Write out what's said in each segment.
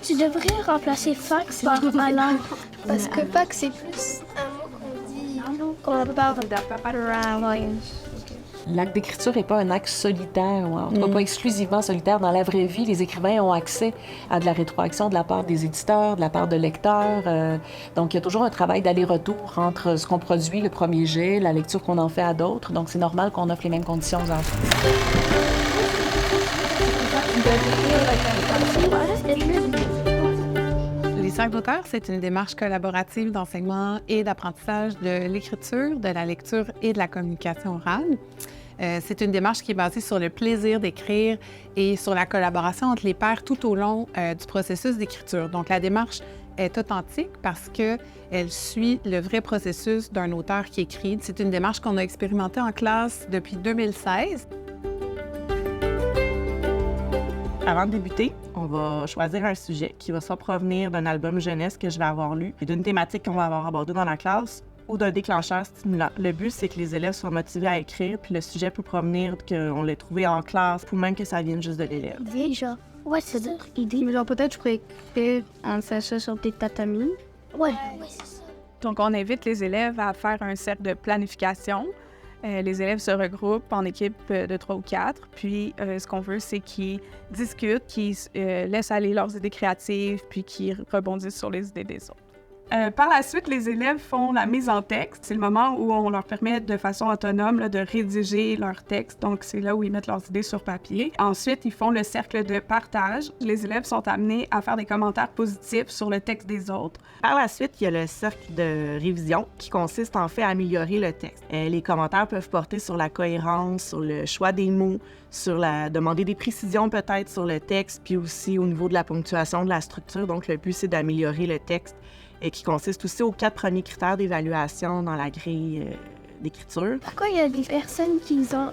Tu devrais remplacer fax par ma langue. Parce que fax, c'est plus un mot qu'on dit quand on parle de L'acte d'écriture n'est pas un acte solitaire, ou en tout cas pas exclusivement solitaire. Dans la vraie vie, les écrivains ont accès à de la rétroaction de la part des éditeurs, de la part de lecteurs. Donc, il y a toujours un travail d'aller-retour entre ce qu'on produit, le premier jet, la lecture qu'on en fait à d'autres. Donc, c'est normal qu'on offre les mêmes conditions aux enfants. Les cercles d'auteurs, c'est une démarche collaborative d'enseignement et d'apprentissage de l'écriture, de la lecture et de la communication orale. C'est une démarche qui est basée sur le plaisir d'écrire et sur la collaboration entre les pairs tout au long du processus d'écriture. Donc, la démarche est authentique parce qu'elle suit le vrai processus d'un auteur qui écrit. C'est une démarche qu'on a expérimentée en classe depuis 2016. Avant de débuter, on va choisir un sujet qui va soit provenir d'un album jeunesse que je vais avoir lu et d'une thématique qu'on va avoir abordée dans la classe ou d'un déclencheur stimulant. Le but, c'est que les élèves soient motivés à écrire, puis le sujet peut provenir qu'on l'ait trouvé en classe ou même que ça vienne juste de l'élève. Genre, ouais, c'est ça, idée. Mais genre, peut-être je pourrais écrire un sachet sur des tatamis. Ouais, c'est ça. Donc, on invite les élèves à faire un cercle de planification. Les élèves se regroupent en équipe de 3 ou 4. Puis, ce qu'on veut, c'est qu'ils discutent, qu'ils laissent aller leurs idées créatives, puis qu'ils rebondissent sur les idées des autres. Par la suite, les élèves font la mise en texte. C'est le moment où on leur permet de façon autonome de rédiger leur texte. Donc, c'est là où ils mettent leurs idées sur papier. Ensuite, ils font le cercle de partage. Les élèves sont amenés à faire des commentaires positifs sur le texte des autres. Par la suite, il y a le cercle de révision qui consiste en fait à améliorer le texte. Les commentaires peuvent porter sur la cohérence, sur le choix des mots, demander des précisions peut-être sur le texte, puis aussi au niveau de la ponctuation, de la structure. Donc, le but, c'est d'améliorer le texte et qui consiste aussi aux 4 premiers critères d'évaluation dans la grille d'écriture. Pourquoi il y a des personnes qui ont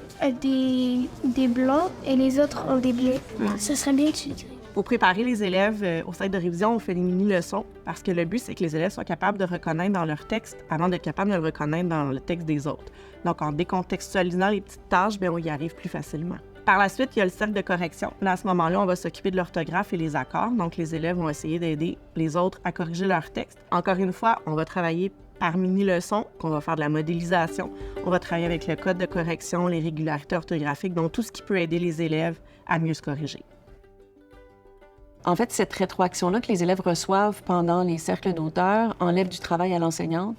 des blancs et les autres ont des bleus? Ça serait bien que tu dises. Pour préparer les élèves au cercle de révision, on fait des mini-leçons parce que le but, c'est que les élèves soient capables de reconnaître dans leur texte avant d'être capables de le reconnaître dans le texte des autres. Donc, en décontextualisant les petites tâches, bien, on y arrive plus facilement. Par la suite, il y a le cercle de correction. Là, à ce moment-là, on va s'occuper de l'orthographe et les accords. Donc, les élèves vont essayer d'aider les autres à corriger leur texte. Encore une fois, on va travailler par mini-leçons, on va faire de la modélisation. On va travailler avec le code de correction, les régularités orthographiques, donc tout ce qui peut aider les élèves à mieux se corriger. En fait, cette rétroaction-là que les élèves reçoivent pendant les cercles d'auteurs enlève du travail à l'enseignante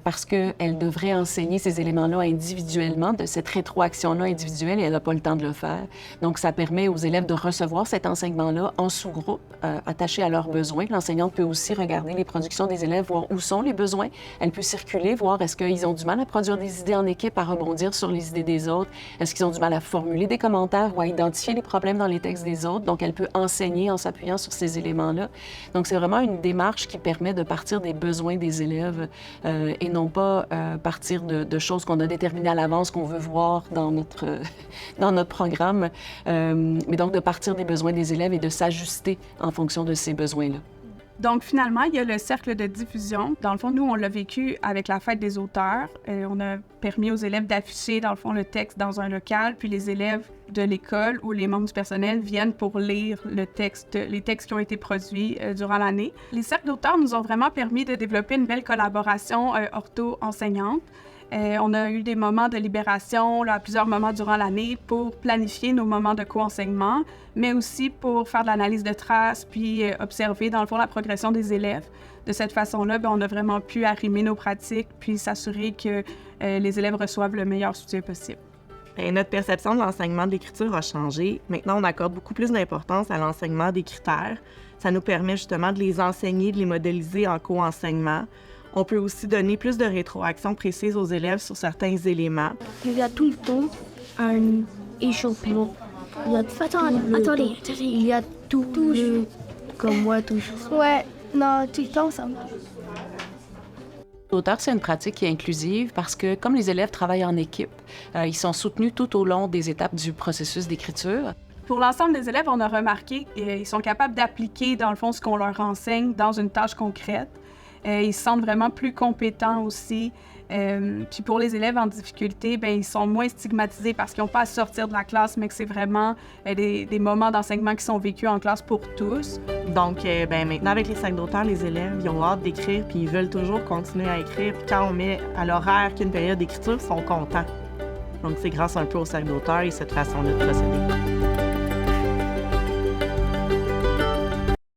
parce qu'elle devrait enseigner ces éléments-là individuellement, de cette rétroaction-là individuelle, et elle n'a pas le temps de le faire. Donc, ça permet aux élèves de recevoir cet enseignement-là en sous-groupe, attaché à leurs besoins. L'enseignante peut aussi regarder les productions des élèves, voir où sont les besoins. Elle peut circuler, voir est-ce qu'ils ont du mal à produire des idées en équipe, à rebondir sur les idées des autres. Est-ce qu'ils ont du mal à formuler des commentaires ou à identifier les problèmes dans les textes des autres. Donc, elle peut enseigner en s'appuyant sur ces éléments-là. Donc, c'est vraiment une démarche qui permet de partir des besoins des élèves et non pas partir de choses qu'on a déterminées à l'avance, qu'on veut voir dans notre programme, mais donc de partir des besoins des élèves et de s'ajuster en fonction de ces besoins-là. Donc, finalement, il y a le cercle de diffusion. Dans le fond, nous, on l'a vécu avec la fête des auteurs. On a permis aux élèves d'afficher, dans le fond, le texte dans un local, puis les élèves de l'école ou les membres du personnel viennent pour lire les textes qui ont été produits durant l'année. Les cercles d'auteurs nous ont vraiment permis de développer une belle collaboration ortho-enseignante. On a eu des moments de libération à plusieurs moments durant l'année pour planifier nos moments de co-enseignement, mais aussi pour faire de l'analyse de traces puis observer, dans le fond, la progression des élèves. De cette façon-là, on a vraiment pu arrimer nos pratiques puis s'assurer que les élèves reçoivent le meilleur soutien possible. Et notre perception de l'enseignement de l'écriture a changé. Maintenant, on accorde beaucoup plus d'importance à l'enseignement des critères. Ça nous permet justement de les enseigner, de les modéliser en co-enseignement. On peut aussi donner plus de rétroaction précise aux élèves sur certains éléments. Il y a tout le temps un échauffement. Attendez, il y a tout le... Comme moi, toujours. Ouais, non, tout le temps, ça marche. L'auteur, c'est une pratique qui est inclusive parce que, comme les élèves travaillent en équipe, ils sont soutenus tout au long des étapes du processus d'écriture. Pour l'ensemble des élèves, on a remarqué qu'ils sont capables d'appliquer, dans le fond, ce qu'on leur enseigne dans une tâche concrète. Ils se sentent vraiment plus compétents aussi. Puis pour les élèves en difficulté, bien, ils sont moins stigmatisés parce qu'ils n'ont pas à sortir de la classe, mais que c'est vraiment des moments d'enseignement qui sont vécus en classe pour tous. Donc, ben, maintenant, avec les sacs d'auteur, les élèves, ils ont hâte d'écrire, puis ils veulent toujours continuer à écrire. Puis quand on met à l'horaire qu'une période d'écriture, ils sont contents. Donc, c'est grâce un peu au sac d'auteur et cette façon-là de procéder.